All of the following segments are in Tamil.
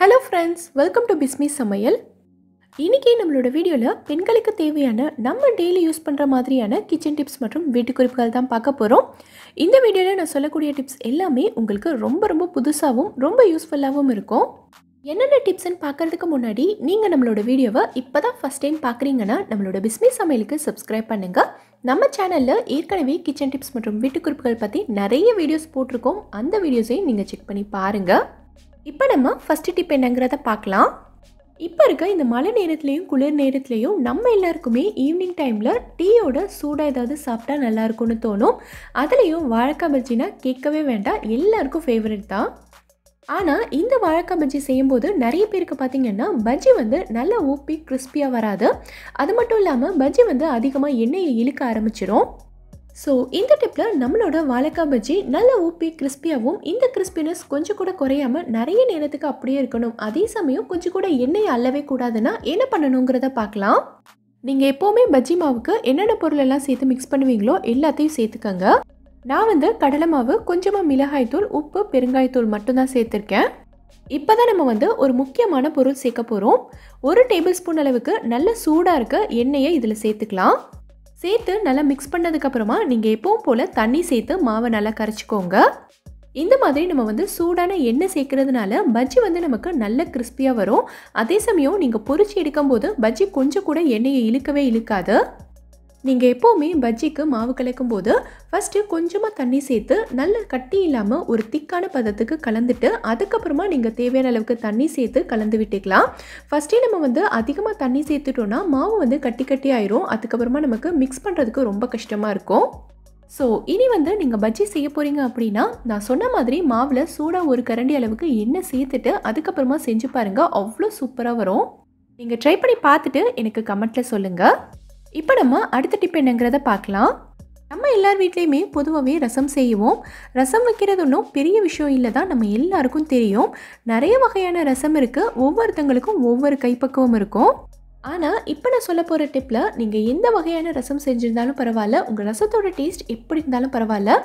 Hello friends, welcome to Samayal. இன்னைக்கு நம்மளோட வீடியோல பெண்களுக்கு தேவையான நம்ம டெய்லி யூஸ் பண்ற மாதிரியான கிச்சன் டிப்ஸ் மற்றும் வீட்டு குறிப்புகள் தான் பார்க்க போறோம். இந்த வீடியோல நான் சொல்லக்கூடிய டிப்ஸ் எல்லாமே உங்களுக்கு ரொம்ப புதுசாவும் ரொம்ப யூஸ்ஃபுல்லாவும் இருக்கும். என்னென்ன டிப்ஸ்னு பார்க்கிறதுக்கு முன்னாடி நீங்க நம்மளோட வீடியோவை இப்பதான் ஃபர்ஸ்ட் டைம் பார்க்கறீங்கன்னா நம்மளோட சமையலுக்கு சப்ஸ்கிரைப் பண்ணுங்க. நம்ம சேனல்ல ஏற்கனவே கிச்சன் டிப்ஸ் மற்றும் வீட்டு குறிப்புகள் பத்தி நிறைய வீடியோஸ் போட்டிருக்கோம். அந்த வீடியோஸையும் நீங்க செக் பண்ணி பாருங்க. இப்போ நம்ம ஃபர்ஸ்ட் டிப் என்னங்கறத பார்க்கலாம். இப்போ இருக்க இந்த மழை நேரத்துலயும் குளிர் நேரத்துலயும் நம்ம எல்லாருக்குமே ஈவினிங் டைம்ல டீயோட சூடா ஏதாவது சாப்பிட்டா நல்லா இருக்கும்னு தோணும். அதுலயும் வாழைக்காய் பஜ்ஜினா கேட்கவே வேண்டாம், எல்லாருக்கும் ஃபேவரட் தான். ஆனா இந்த வாழைக்காய் பஜ்ஜி செய்யும்போது நிறைய பேருக்கு பார்த்தீங்கன்னா பஜ்ஜி நல்ல ஊப்பி கிறிஸ்பியா வராது. அது மட்டும் இல்லாமல் பஜ்ஜி அதிகமாக எண்ணெயை இழுக்க ஆரம்பிச்சிடும். ஸோ இந்த டிப்பில் நம்மளோட வாழைக்காய் பஜ்ஜி நல்ல ஊப்பி கிறிஸ்பியாகவும் இந்த கிறிஸ்பினஸ் கொஞ்சம் கூட குறையாமல் நிறைய நேரத்துக்கு அப்படியே இருக்கணும். அதே சமயம் கொஞ்சம் கூட எண்ணெய் அள்ளவே கூடாதுன்னா என்ன பண்ணணுங்கிறத பார்க்கலாம். நீங்கள் எப்போவுமே பஜ்ஜி மாவுக்கு என்னென்ன பொருளெல்லாம் சேர்த்து மிக்ஸ் பண்ணுவீங்களோ எல்லாத்தையும் சேர்த்துக்கங்க. நான் கடலை மாவு, கொஞ்சமாக மிளகாய்த்தூள், உப்பு, பெருங்காயத்தூள் மட்டும்தான் சேர்த்துருக்கேன். இப்போ தான் நம்ம ஒரு முக்கியமான பொருள் சேர்க்க போகிறோம். 1 டேபிள் ஸ்பூன் அளவுக்கு நல்ல சூடாக இருக்க எண்ணெயை இதில் சேர்த்துக்கலாம். சேர்த்து நல்லா மிக்ஸ் பண்ணதுக்கப்புறமா நீங்கள் எப்பவும் போல் தண்ணி சேர்த்து மாவை நல்லா கரைச்சிக்கோங்க. இந்த மாதிரி நம்ம சூடான எண்ணெய் சேர்க்கறதுனால பஜ்ஜி நமக்கு நல்ல கிறிஸ்பியாக வரும். அதே சமயம் நீங்கள் பொரிச்சு எடுக்கும்போது பஜ்ஜி கொஞ்சம் கூட எண்ணெயை இழுக்கவே இழுக்காது. நீங்கள் எப்போவுமே பஜ்ஜிக்கு மாவு கலக்கும் போது ஃபஸ்ட்டு கொஞ்சமாக தண்ணி சேர்த்து நல்ல கட்டி இல்லாமல் ஒரு திக்கான பதத்துக்கு கலந்துட்டு அதுக்கப்புறமா நீங்கள் தேவையான அளவுக்கு தண்ணி சேர்த்து கலந்து விட்டுக்கலாம். ஃபஸ்ட்டே நம்ம அதிகமாக தண்ணி சேர்த்துட்டோன்னா மாவு கட்டி ஆயிரும். அதுக்கப்புறமா நமக்கு மிக்ஸ் பண்ணுறதுக்கு ரொம்ப கஷ்டமாக இருக்கும். ஸோ இனி நீங்கள் பஜ்ஜி செய்ய போகிறீங்க அப்படின்னா நான் சொன்ன மாதிரி மாவில் சூடாக 1 கரண்டி அளவுக்கு எண்ணெய் சேர்த்துட்டு அதுக்கப்புறமா செஞ்சு பாருங்கள், அவ்வளோ சூப்பராக வரும். நீங்கள் ட்ரை பண்ணி பார்த்துட்டு எனக்கு கமெண்ட்டில் சொல்லுங்கள். இப்போ நம்ம அடுத்த டிப் என்னங்கிறத பார்க்கலாம். நம்ம எல்லார் வீட்லேயுமே பொதுவாகவே ரசம் செய்வோம். ரசம் வைக்கிறது ஒன்றும் பெரிய விஷயம் இல்லை தான், நம்ம எல்லாருக்கும் தெரியும். நிறைய வகையான ரசம் இருக்குது, ஒவ்வொருத்தங்களுக்கும் ஒவ்வொரு கைப்பக்குவம் இருக்கும். ஆனால் இப்போ நான் சொல்ல போகிற டிப்பில் நீங்கள் எந்த வகையான ரசம் செஞ்சுருந்தாலும் பரவாயில்ல, உங்கள் ரசத்தோட டேஸ்ட் எப்படி இருந்தாலும் பரவாயில்ல,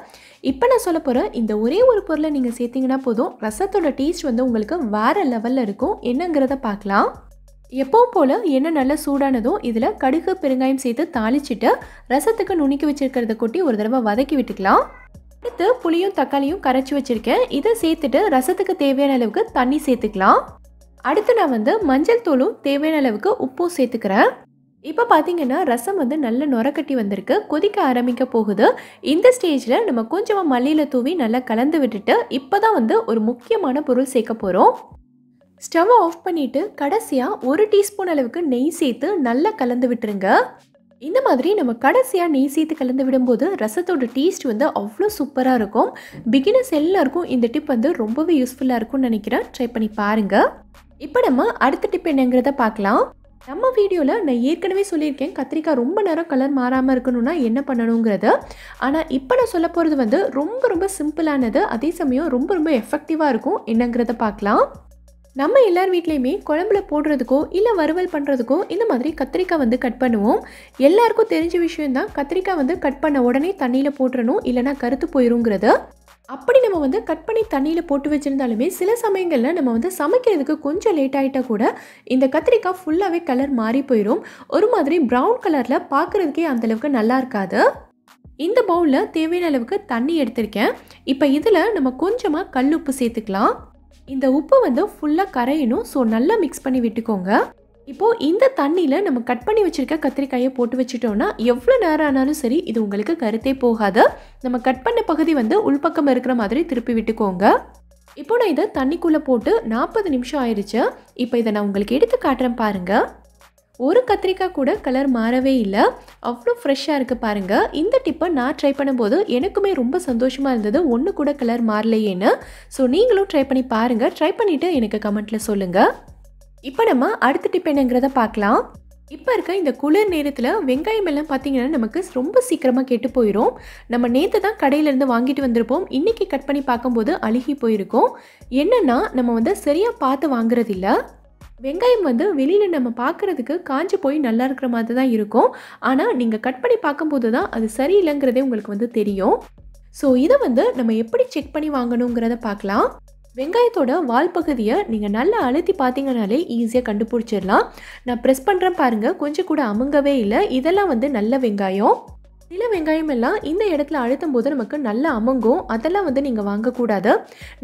இப்போ நான் சொல்ல போகிற இந்த ஒரே ஒரு பொருளை நீங்கள் சேர்த்திங்கன்னா போதும், ரசத்தோட டேஸ்ட் உங்களுக்கு வேறு லெவலில் இருக்கும். என்னங்கிறத பார்க்கலாம். எப்பவும் போல் எண்ணெய் நல்லா சூடானதும் இதில் கடுகு, பெருங்காயம் சேர்த்து தாளிச்சிட்டு ரசத்துக்கு நுணுக்கி வச்சுருக்கிறத கொட்டி ஒரு தடவை வதக்கி விட்டுக்கலாம். அடுத்து புளியும் தக்காளியும் கரைச்சி வச்சுருக்கேன், இதை சேர்த்துட்டு ரசத்துக்கு தேவையான அளவுக்கு தண்ணி சேர்த்துக்கலாம். அடுத்து நான் மஞ்சள் தூளும் தேவையான அளவுக்கு உப்பும் சேர்த்துக்கிறேன். இப்போ பார்த்தீங்கன்னா ரசம் நல்ல நுரக்கட்டி வந்திருக்கு, கொதிக்க ஆரம்பிக்க போகுது. இந்த ஸ்டேஜில் நம்ம கொஞ்சமாக மல்லியில் தூவி நல்லா கலந்து விட்டுட்டு இப்போ தான் ஒரு முக்கியமான பொருள் சேர்க்க போகிறோம். ஸ்டவ்வை ஆஃப் பண்ணிவிட்டு கடைசியாக 1 டீஸ்பூன் அளவுக்கு நெய் சேர்த்து நல்லா கலந்து விட்டுருங்க. இந்த மாதிரி நம்ம கடைசியாக நெய் சேர்த்து கலந்து விடும்போது ரசத்தோட டேஸ்ட் அவ்வளோ சூப்பராக இருக்கும். பிகினர்ஸ் எல்லாருக்கும் இந்த டிப் ரொம்பவே யூஸ்ஃபுல்லாக இருக்கும்னு நினைக்கிறேன். ட்ரை பண்ணி பாருங்கள். இப்போ நம்ம அடுத்த டிப் என்னங்கிறத பார்க்கலாம். நம்ம வீடியோவில் நான் ஏற்கனவே சொல்லியிருக்கேன் கத்திரிக்காய் ரொம்ப நேரம் கலர் மாறாமல் இருக்கணும்னா என்ன பண்ணணுங்கிறது. ஆனால் இப்போ நான் சொல்ல போகிறது ரொம்ப சிம்பிளானது, அதே சமயம் ரொம்ப எஃபெக்டிவாக இருக்கும். என்னங்கிறத பார்க்கலாம். நம்ம எல்லார் வீட்லேயுமே குழம்புல போடுறதுக்கோ இல்லை வறுவல் பண்ணுறதுக்கோ இந்த மாதிரி கத்திரிக்காய் கட் பண்ணுவோம். எல்லாருக்கும் தெரிஞ்ச விஷயந்தான், கத்திரிக்காய் கட் பண்ண உடனே தண்ணியில் போட்டுறணும், இல்லைனா கருத்து போயிருங்கிறது. அப்படி நம்ம கட் பண்ணி தண்ணியில் போட்டு வச்சுருந்தாலுமே சில சமயங்களில் நம்ம சமைக்கிறதுக்கு கொஞ்சம் லேட் ஆகிட்டா கூட இந்த கத்திரிக்காய் ஃபுல்லாகவே கலர் மாறி போயிடும். ஒரு மாதிரி ப்ரௌன் கலரில் பார்க்குறதுக்கே அந்தளவுக்கு நல்லா இருக்காது. இந்த பவுலில் தேவையான அளவுக்கு தண்ணி எடுத்திருக்கேன். இப்போ இதில் நம்ம கொஞ்சமாக கல் உப்பு சேர்த்துக்கலாம். இந்த உப்பு ஃபுல்லாக கரையணும். ஸோ நல்லா மிக்ஸ் பண்ணி விட்டுக்கோங்க. இப்போது இந்த தண்ணியில் நம்ம கட் பண்ணி வச்சுருக்க கத்திரிக்காயை போட்டு வச்சுட்டோன்னா எவ்வளோ நேரம் ஆனாலும் சரி இது உங்களுக்கு கருத்தே போகாது. நம்ம கட் பண்ண பகுதி உள்பக்கம் இருக்கிற மாதிரி திருப்பி விட்டுக்கோங்க. இப்போ நான் இதை தண்ணிக்குள்ளே போட்டு 40 நிமிஷம் ஆயிடுச்சு. இப்போ இதை நான் உங்களுக்கு எடுத்து காட்டுறேன் பாருங்கள். ஒரு கத்திரிக்காய் கூட கலர் மாறவே இல்லை, அவ்வளோ ஃப்ரெஷ்ஷாக இருக்குது பாருங்கள். இந்த டிப்பை நான் ட்ரை பண்ணும்போது எனக்குமே ரொம்ப சந்தோஷமாக இருந்தது, ஒன்று கூட கலர் மாறலையேன்னு. ஸோ நீங்களும் ட்ரை பண்ணி பாருங்கள். ட்ரை பண்ணிவிட்டு எனக்கு கமெண்ட்டில் சொல்லுங்கள். இப்போ நம்ம அடுத்த டிப் என்னங்கிறத பார்க்கலாம். இப்போ இருக்க இந்த குளிர் நேரத்தில் வெங்காயம் எல்லாம் பார்த்தீங்கன்னா நமக்கு ரொம்ப சீக்கிரமாக கெட்டு போயிடும். நம்ம நேற்று தான் கடையிலேருந்து வாங்கிட்டு வந்திருப்போம், இன்றைக்கி கட் பண்ணி பார்க்கும்போது அழுகி போயிருக்கும். என்னென்னா நம்ம சரியாக பார்த்து வாங்குறதில்ல. வெங்காயம் வெளியில் நம்ம பார்க்குறதுக்கு காஞ்சி போய் நல்லா இருக்கிற மாதிரி தான் இருக்கும். ஆனால் நீங்கள் கட் பண்ணி பார்க்கும்போது தான் அது சரியில்லைங்கிறதே உங்களுக்கு தெரியும். ஸோ இதை நம்ம எப்படி செக் பண்ணி வாங்கணுங்கிறத பார்க்கலாம். வெங்காயத்தோட வால் பகுதியை நீங்கள் நல்லா அழுத்தி பார்த்தீங்கனாலே ஈஸியாக கண்டுபிடிச்சிடலாம். நான் ப்ரெஸ் பண்ணுறேன் பாருங்கள், கொஞ்சம் கூட அமுங்கவே இல்லை. இதெல்லாம் வந்து நல்ல வெங்காயம். சில வெங்காயம் எல்லாம் இந்த இடத்துல அழுத்தும் போது நமக்கு நல்லா அமுங்கும். அதெல்லாம் வந்து நீங்கள் வாங்கக்கூடாது.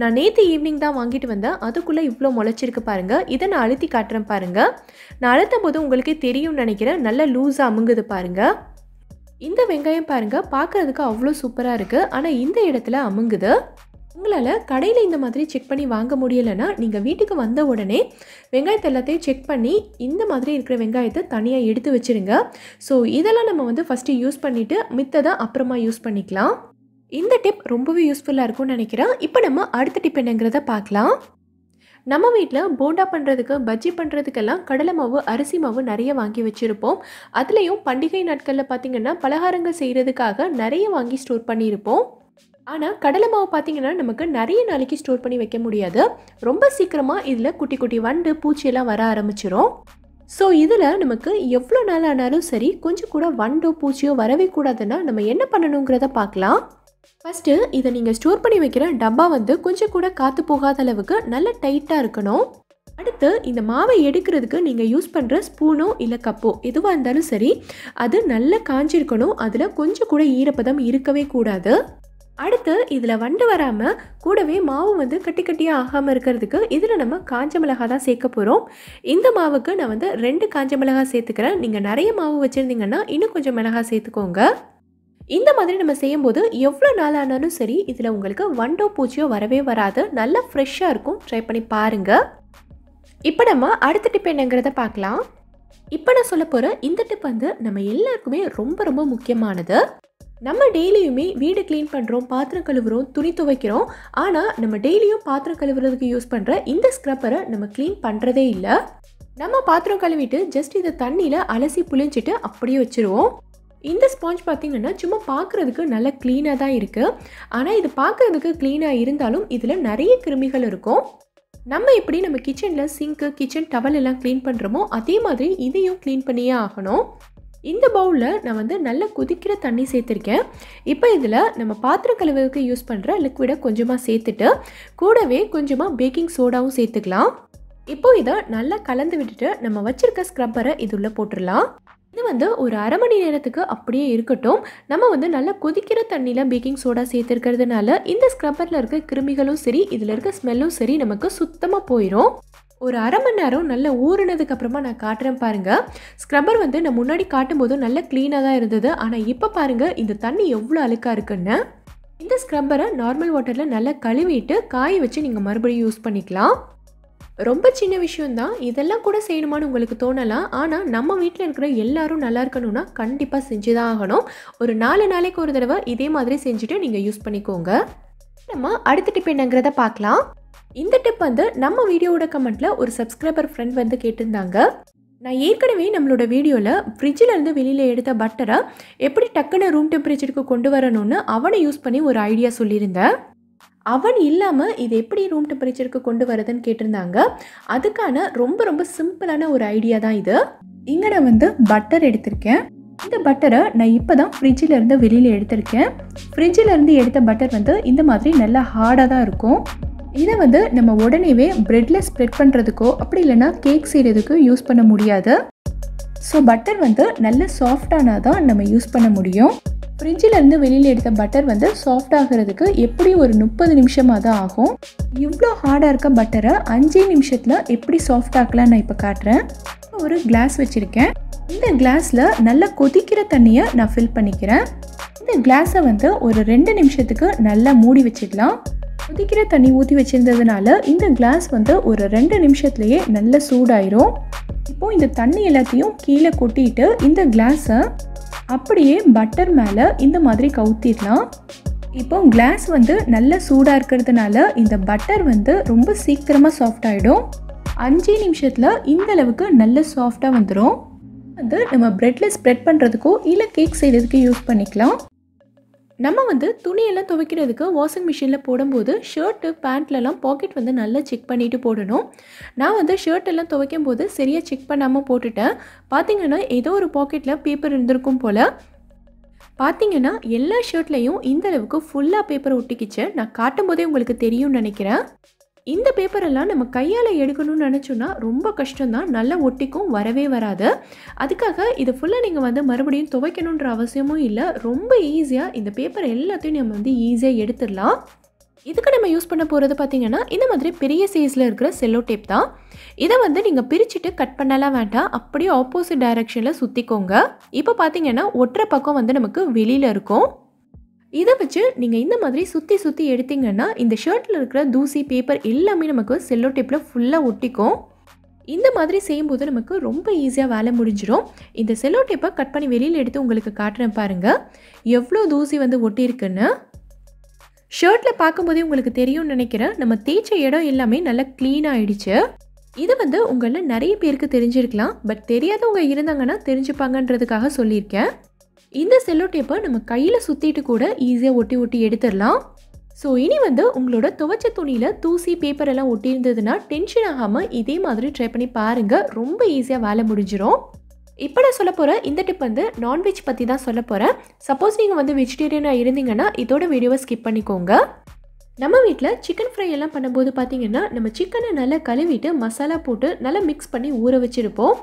நான் நேற்று ஈவினிங் தான் வாங்கிட்டு வந்தேன். அதுக்குள்ளே இவ்வளோ முளைச்சிருக்கு பாருங்கள். இதை நான் அழுத்தி காட்டுறேன் பாருங்கள். நான் அழுத்தும் போது உங்களுக்கே தெரியும்னு நினைக்கிறேன். நல்லா லூஸாக அமுங்குது பாருங்கள். இந்த வெங்காயம் பாருங்கள், பார்க்குறதுக்கு அவ்வளோ சூப்பராக இருக்குது. ஆனால் இந்த இடத்துல அமுங்குது. உங்களால் கடையில் இந்த மாதிரி செக் பண்ணி வாங்க முடியலைன்னா நீங்கள் வீட்டுக்கு வந்த உடனே வெங்காயத்தை எல்லாத்தையும் செக் பண்ணி இந்த மாதிரி இருக்கிற வெங்காயத்தை தனியாக எடுத்து வச்சுருங்க. ஸோ இதெல்லாம் நம்ம வந்து ஃபஸ்ட்டு யூஸ் பண்ணிவிட்டு மித்ததை அப்புறமா யூஸ் பண்ணிக்கலாம். இந்த டிப் ரொம்பவே யூஸ்ஃபுல்லாக இருக்கும்னு நினைக்கிறேன். இப்போ நம்ம அடுத்த டிப் என்னங்கிறத பார்க்கலாம். நம்ம வீட்டில் போண்டா பண்ணுறதுக்கு, பஜ்ஜி பண்ணுறதுக்கெல்லாம் கடலை மாவு, அரிசி மாவு நிறைய வாங்கி வச்சுருப்போம். அதுலேயும் பண்டிகை நாட்களில் பார்த்திங்கன்னா பலகாரங்கள் செய்கிறதுக்காக நிறைய வாங்கி ஸ்டோர் பண்ணியிருப்போம். ஆனால் கடலை மாவு பார்த்திங்கன்னா நமக்கு நிறைய நாளைக்கு ஸ்டோர் பண்ணி வைக்க முடியாது. ரொம்ப சீக்கிரமாக இதில் குட்டி குட்டி வண்டு, பூச்சியெல்லாம் வர ஆரம்பிச்சிடும். ஸோ இதில் நமக்கு எவ்வளோ நாள் ஆனாலும் சரி கொஞ்சம் கூட வண்டோ பூச்சியோ வரவே கூடாதுன்னா நம்ம என்ன பண்ணணுங்கிறத பார்க்கலாம். ஃபஸ்ட்டு இதை நீங்கள் ஸ்டோர் பண்ணி வைக்கிற டப்பா வந்து கொஞ்சம் கூட காற்று போகாத அளவுக்கு நல்லா டைட்டாக இருக்கணும். அடுத்து இந்த மாவை எடுக்கிறதுக்கு நீங்கள் யூஸ் பண்ணுற ஸ்பூனோ இல்லை கப்போ எதுவாக இருந்தாலும் சரி, அது நல்லா காஞ்சிருக்கணும். அதில் கொஞ்சம் கூட ஈரப்பதம் இருக்கவே கூடாது. அடுத்து இதில் வண்டு வராமல் கூடவே மாவு வந்து கட்டி கட்டியாக ஆகாமல் இருக்கிறதுக்கு இதில் நம்ம காஞ்ச மிளகாய் தான் சேர்க்க போகிறோம். இந்த மாவுக்கு நான் வந்து 2 காஞ்ச மிளகாய் சேர்த்துக்கிறேன். நீங்கள் நிறைய மாவு வச்சுருந்தீங்கன்னா இன்னும் கொஞ்சம் மிளகாய் சேர்த்துக்கோங்க. இந்த மாதிரி நம்ம செய்யும்போது எவ்வளோ நாள் ஆனாலும் சரி இதில் உங்களுக்கு வண்டோ பூச்சியோ வரவே வராது. நல்லா ஃப்ரெஷ்ஷாக இருக்கும். ட்ரை பண்ணி பாருங்கள். இப்போ நம்ம அடுத்த டிப் என்னங்கிறத பார்க்கலாம். இப்போ நான் சொல்ல போகிற இந்த டிப் வந்து நம்ம எல்லாருக்குமே ரொம்ப ரொம்ப முக்கியமானது. நம்ம டெய்லியுமே வீடு க்ளீன் பண்ணுறோம், பாத்திரம் கழுவுறோம், துணி துவைக்கிறோம். ஆனால் நம்ம டெய்லியும் பாத்திரம் கழுவுறதுக்கு யூஸ் பண்ணுற இந்த ஸ்க்ரப்பரை நம்ம க்ளீன் பண்ணுறதே இல்லை. நம்ம பாத்திரம் கழுவிட்டு ஜஸ்ட் இதை தண்ணியில் அலசி புளிஞ்சிட்டு அப்படியே வச்சுருவோம். இந்த ஸ்பாஞ்ச் பார்த்திங்கன்னா சும்மா பார்க்குறதுக்கு நல்லா க்ளீனாக தான் இருக்குது. ஆனால் இது பார்க்குறதுக்கு க்ளீனாக இருந்தாலும் இதில் நிறைய கிருமிகள் இருக்கும். நம்ம எப்படி நம்ம கிச்சனில் சிங்க்கு, கிச்சன் டவல் எல்லாம் க்ளீன் பண்ணுறோமோ அதே மாதிரி இதையும் க்ளீன் பண்ணியே ஆகணும். இந்த பவுலில் நான் வந்து நல்லா கொதிக்கிற தண்ணி சேர்த்துருக்கேன். இப்போ இதில் நம்ம பாத்திரம் கழுவுறதுக்கு யூஸ் பண்ணுற லிக்விடை கொஞ்சமாக சேர்த்துட்டு கூடவே கொஞ்சமாக பேக்கிங் சோடாவும் சேர்த்துக்கலாம். இப்போ இதை நல்லா கலந்து விட்டுட்டு நம்ம வச்சுருக்க ஸ்க்ரப்பரை இது உள்ளே போட்டுடலாம். இது வந்து ஒரு அரை மணி நேரத்துக்கு அப்படியே இருக்கட்டும். நம்ம வந்து நல்லா கொதிக்கிற தண்ணியில் பேக்கிங் சோடா சேர்த்துருக்கிறதுனால இந்த ஸ்க்ரப்பரில் இருக்க கிருமிகளும் சரி, இதில் இருக்க ஸ்மெல்லும் சரி நமக்கு சுத்தமாக போயிடும். ஒரு அரை மணி நேரம் நல்லா ஊறினதுக்கு அப்புறமா நான் காட்டுறேன் பாருங்கள். ஸ்க்ரப்பர் வந்து நான் முன்னாடி காட்டும்போது நல்லா க்ளீனாக தான் இருந்தது. ஆனால் இப்போ பாருங்கள் இந்த தண்ணி எவ்வளோ அழுக்காக இருக்குன்னு. இந்த ஸ்க்ரப்பரை நார்மல் வாட்டரில் நல்லா கழுவிட்டு காய வச்சு நீங்கள் மறுபடியும் யூஸ் பண்ணிக்கலாம். ரொம்ப சின்ன விஷயம்தான், இதெல்லாம் கூட செய்யணுமான்னு உங்களுக்கு தோணலாம். ஆனால் நம்ம வீட்டில் இருக்கிற எல்லாரும் நல்லா இருக்கணும்னா கண்டிப்பாக செஞ்சு தான் ஆகணும். ஒரு 4 நாளைக்கு ஒரு தடவை இதே மாதிரி செஞ்சுட்டு நீங்கள் யூஸ் பண்ணிக்கோங்க. நம்ம அடுத்த டிப் என்னங்கிறத பார்க்கலாம். இந்த டிப் வந்து நம்ம வீடியோவோட கமெண்ட்டில் ஒரு சப்ஸ்கிரைபர் ஃப்ரெண்ட் வந்து கேட்டிருந்தாங்க. நான் ஏற்கனவே நம்மளோட வீடியோவில் ஃப்ரிட்ஜில் இருந்து வெளியில் எடுத்த பட்டரை எப்படி டக்குன்னு ரூம் டெம்பரேச்சருக்கு கொண்டு வரணும்னு அவனை யூஸ் பண்ணி ஒரு ஐடியா சொல்லியிருந்தேன். அவன் இல்லாமல் இது எப்படி ரூம் டெம்பரேச்சருக்கு கொண்டு வரதுன்னு கேட்டிருந்தாங்க. அதுக்கான ரொம்ப ரொம்ப சிம்பிளான ஒரு ஐடியா தான் இது. இங்கே நான் வந்து பட்டர் எடுத்திருக்கேன். இந்த பட்டரை நான் இப்போ தான் ஃப்ரிட்ஜில் இருந்து வெளியில் எடுத்திருக்கேன். ஃப்ரிட்ஜில் இருந்து எடுத்த பட்டர் வந்து இந்த மாதிரி நல்லா ஹார்டாக தான் இருக்கும். இதை வந்து நம்ம உடனேவே ப்ரெட்டில் ஸ்ப்ரெட் பண்ணுறதுக்கோ அப்படி இல்லைன்னா கேக் செய்கிறதுக்கு யூஸ் பண்ண முடியாது. ஸோ பட்டர் வந்து நல்ல சாஃப்டானால் தான் நம்ம யூஸ் பண்ண முடியும். ஃப்ரிட்ஜிலேருந்து வெளியில் எடுத்த பட்டர் வந்து சாஃப்ட் ஆகிறதுக்கு எப்படி ஒரு 30 நிமிஷமாக தான் ஆகும். இவ்வளோ ஹார்டாக இருக்க பட்டரை 5 நிமிஷத்தில் எப்படி சாஃப்ட் ஆக்கலாம் நான் இப்போ காட்டுறேன். ஒரு கிளாஸ் வச்சுருக்கேன். இந்த கிளாஸில் நல்லா கொதிக்கிற தண்ணியை நான் ஃபில் பண்ணிக்கிறேன். இந்த கிளாஸை வந்து ஒரு 2 நிமிஷத்துக்கு நல்லா மூடி வச்சிடலாம். கொதிக்கிற தண்ணி ஊற்றி வச்சுருந்ததுனால இந்த கிளாஸ் வந்து ஒரு 2 நிமிஷத்துலேயே நல்ல சூடாயிரும். இப்போது இந்த தண்ணி எல்லாத்தையும் கீழே கொட்டிட்டு இந்த கிளாஸை அப்படியே பட்டர் மேலே இந்த மாதிரி கவுத்திடலாம். இப்போ கிளாஸ் வந்து நல்ல சூடாக இருக்கிறதுனால இந்த பட்டர் வந்து ரொம்ப சீக்கிரமாக சாஃப்ட் ஆகிடும். 5 நிமிஷத்தில் இந்த அளவுக்கு நல்ல சாஃப்டாக வந்துடும். வந்து நம்ம ப்ரெட்டில் ஸ்ப்ரெட் பண்ணுறதுக்கோ இல்லை கேக் செய்கிறதுக்கு யூஸ் பண்ணிக்கலாம். நம்ம வந்து துணியெல்லாம் துவைக்கிறதுக்கு வாஷிங் மிஷினில் போடும்போது ஷர்ட்டு பேண்ட்லலாம் பாக்கெட் வந்து நல்லா செக் பண்ணிவிட்டு போடணும். நான் வந்து ஷர்ட் எல்லாம் துவைக்கும் போது சரியாக செக் பண்ணாமல் போட்டுட்டேன். பார்த்திங்கன்னா ஏதோ ஒரு பாக்கெட்டில் பேப்பர் இருந்திருக்கும் போல். பார்த்திங்கன்னா எல்லா ஷர்ட்லேயும் இந்த அளவுக்கு ஃபுல்லாக பேப்பர் ஒட்டிக்கிச்சு. நான் காட்டும் போதே உங்களுக்கு தெரியும்னு நினைக்கிறேன். இந்த பேப்பரெல்லாம் நம்ம கையால் எடுக்கணும்னு நினச்சோன்னா ரொம்ப கஷ்டம்தான், நல்லா ஒட்டிக்கும், வரவே வராது. அதுக்காக இது ஃபுல்லாக நீங்கள் வந்து மறுபடியும் துவைக்கணுன்ற அவசியமும் இல்லை. ரொம்ப ஈஸியாக இந்த பேப்பர் எல்லாத்தையும் நம்ம வந்து ஈஸியாக எடுத்துடலாம். இதுக்கு நம்ம யூஸ் பண்ண போகிறது பார்த்திங்கன்னா இந்த மாதிரி பெரிய சைஸில் இருக்கிற செல்லோ டேப் தான். இதை வந்து நீங்கள் பிரிச்சுட்டு கட் பண்ணலாம் வேண்டாம், அப்படியே ஆப்போசிட் டைரெக்ஷனில் சுற்றிக்கோங்க. இப்போ பார்த்திங்கன்னா ஒற்றை பக்கம் வந்து நமக்கு வெளியில் இருக்கும். இதை வச்சு நீங்கள் இந்த மாதிரி சுற்றி சுற்றி எடுத்திங்கன்னா இந்த ஷர்ட்டில் இருக்கிற தூசி பேப்பர் எல்லாமே நமக்கு செல்லோ டேப்பில் ஃபுல்லாக ஒட்டிக்கும். இந்த மாதிரி செய்யும்போது நமக்கு ரொம்ப ஈஸியாக வேலை முடிஞ்சிடும். இந்த செல்லோ டேப்பை கட் பண்ணி வெளியில் எடுத்து உங்களுக்கு காட்டுறேன் பாருங்கள், எவ்வளோ தூசி வந்து ஒட்டியிருக்குன்னு. ஷர்ட்டில் பார்க்கும்போதே உங்களுக்கு தெரியும்னு நினைக்கிறேன், நம்ம தேய்ச்ச இடம் எல்லாமே நல்லா க்ளீன் ஆகிடுச்சு. இது வந்து உங்களில் நிறைய பேருக்கு தெரிஞ்சிருக்கலாம், பட் தெரியாதவங்க இருந்தாங்கன்னா தெரிஞ்சுப்பாங்கன்றதுக்காக சொல்லியிருக்கேன். இந்த செல்லோ டேப்பை நம்ம கையில் சுற்றிட்டு கூட ஈஸியாக ஒட்டி ஒட்டி எடுத்துடலாம். ஸோ இனி வந்து உங்களோட துவைச்ச துணியில் தூசி பேப்பர் எல்லாம் ஒட்டியிருந்ததுன்னா டென்ஷன் ஆகாமல் இதே மாதிரி ட்ரை பண்ணி பாருங்கள், ரொம்ப ஈஸியாக வேலை முடிஞ்சிடும். இப்போ நான் சொல்ல போகிற இந்த டிப் வந்து நான்வெஜ் பற்றி தான் சொல்ல போகிறேன். சப்போஸ் நீங்கள் வந்து வெஜிடேரியனாக இருந்தீங்கன்னா இதோட வீடியோவை ஸ்கிப் பண்ணிக்கோங்க. நம்ம வீட்டில் சிக்கன் ஃப்ரை எல்லாம் பண்ணும்போது பார்த்திங்கன்னா நம்ம சிக்கனை நல்லா கழுவிட்டு மசாலா போட்டு நல்லா மிக்ஸ் பண்ணி ஊற வச்சுருப்போம்.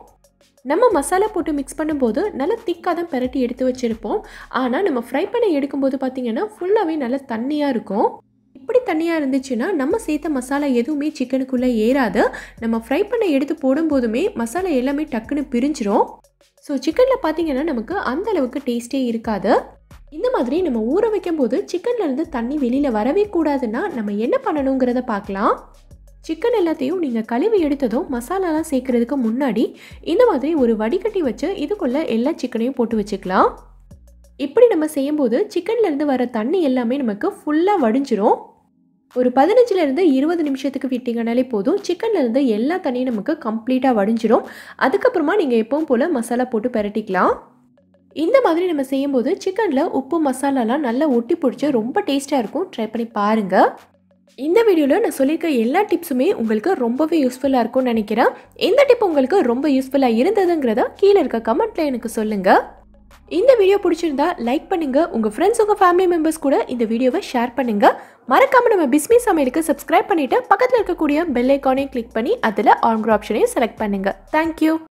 நம்ம மசாலா போட்டு மிக்ஸ் பண்ணும்போது நல்லா திக்காக தான் பெரட்டி எடுத்து வச்சுருப்போம். ஆனால் நம்ம ஃப்ரை பண்ணி எடுக்கும்போது பார்த்திங்கன்னா ஃபுல்லாகவே நல்லா தண்ணியாக இருக்கும். இப்படி தண்ணியாக இருந்துச்சுன்னா நம்ம சேர்த்த மசாலா எதுவுமே சிக்கனுக்குள்ளே ஏறாது. நம்ம ஃப்ரை பண்ண எடுத்து போடும்போதுமே மசாலா எல்லாமே டக்குன்னு பிரிஞ்சிரும். ஸோ சிக்கனில் பார்த்திங்கன்னா நமக்கு அந்த அளவுக்கு டேஸ்ட்டே இருக்காது. இந்த மாதிரி நம்ம ஊற வைக்கும்போது சிக்கன்லேருந்து தண்ணி வெளியில் வரவே கூடாதுன்னா நம்ம என்ன பண்ணணுங்கிறத பார்க்கலாம். சிக்கன் எல்லாத்தையும் நீங்கள் கழுவி எடுத்ததும் மசாலாலாம் சேர்க்குறதுக்கு முன்னாடி இந்த மாதிரி ஒரு வடிகட்டி வச்சு இதுக்குள்ளே எல்லா சிக்கனையும் போட்டு வச்சுக்கலாம். இப்படி நம்ம செய்யும்போது சிக்கன்லேருந்து வர தண்ணி எல்லாமே நமக்கு ஃபுல்லாக வடிஞ்சிரும். ஒரு 15லேருந்து 20 நிமிஷத்துக்கு விட்டிங்கனாலே போதும், சிக்கன்லேருந்து எல்லா தண்ணியும் நமக்கு கம்ப்ளீட்டாக வடிஞ்சிரும். அதுக்கப்புறமா நீங்கள் எப்பவும் போல் மசாலா போட்டு பெரட்டிக்கலாம். இந்த மாதிரி நம்ம செய்யும்போது சிக்கனில் உப்பு மசாலாலாம் நல்லா ஒட்டி பிடிச்சி ரொம்ப டேஸ்ட்டாக இருக்கும். ட்ரை பண்ணி பாருங்கள். இந்த வீடியோவில் நான் சொல்லியிருக்க எல்லா டிப்ஸுமே உங்களுக்கு ரொம்பவே யூஸ்ஃபுல்லாக இருக்கும்னு நினைக்கிறேன். எந்த டிப் உங்களுக்கு ரொம்ப யூஸ்ஃபுல்லாக இருந்ததுங்கிறத கீழே இருக்க கமெண்ட்டில் எனக்கு சொல்லுங்கள். இந்த வீடியோ பிடிச்சிருந்தா லைக் பண்ணுங்கள், உங்கள் ஃப்ரெண்ட்ஸ் உங்கள் ஃபேமிலி மெம்பர்ஸ் கூட இந்த வீடியோவை ஷேர் பண்ணுங்கள். மறக்காமல் நம்ம பிஸ்மி சமையலுக்கு சப்ஸ்கிரைப் பண்ணிவிட்டு பக்கத்தில் இருக்கக்கூடிய பெல் ஐக்கானையும் கிளிக் பண்ணி அதில் ஆல்ங்கிற ஆப்ஷனையும் செலக்ட் பண்ணுங்கள். தேங்க்யூ.